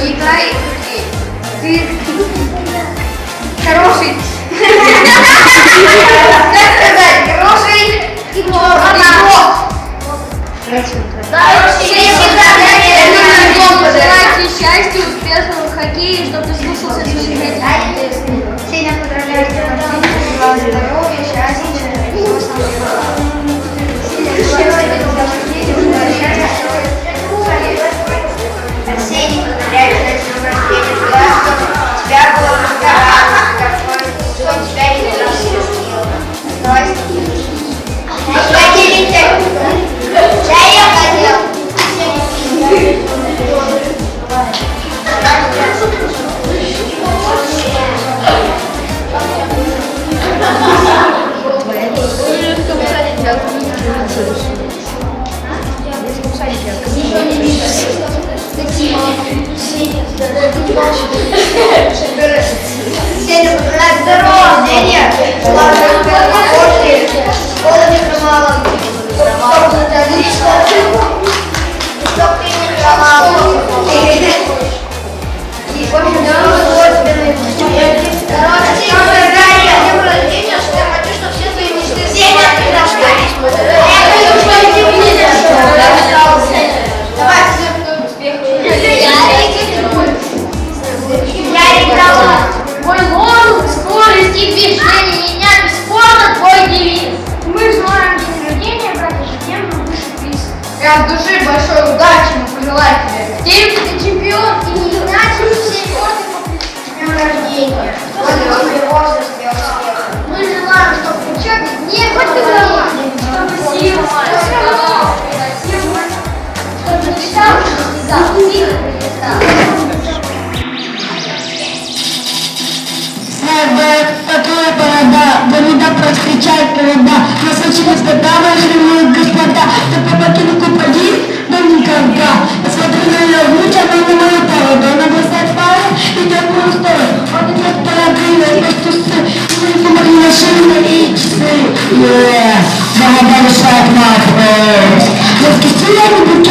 Играй. Ты хороший. Как сказать? Хороший игрок. Пожелайте счастья, успешного в хоккее, чтобы ты слушался своих родителей. Сильно поздравляю тебя, здоровья, счастья, всего самого. Арсений, поздравляю тебя с днем рождения, чтобы тебя было много раз, чтобы тебя не было. Я хотел. Сеня, здорово, Сеня. Школа не хромала. Отлично. Чтоб ты не хромала. И, в общем, родственные. Днем рождения, что я хочу, чтобы все твои мечты сбылись. Давай, всем успехов. Мой лозунг, скорость и движение меня бесспорно твой девиз. Мы желаем день рождения, братья, ежедневно выше приз. Я от души большой удачи пожелаю тебе. Теперь ты чемпион и не иначе все горды по днем рождения. Мы желаем, чтобы в учебе не было, чтобы сила, чтобы мечтал, сила прилетала. Такое порода, вода проскричает города. Нас учились тогда, уважаемые господа. Ты по ботинку поди, но никогда. Посмотри на ее грудь, она на мою породу. Она бросает пары, идет в мою сторону. Он идет по рогрыне, как тусы. Мы помогли на шины и часы. Голова решает мать. Восхитили они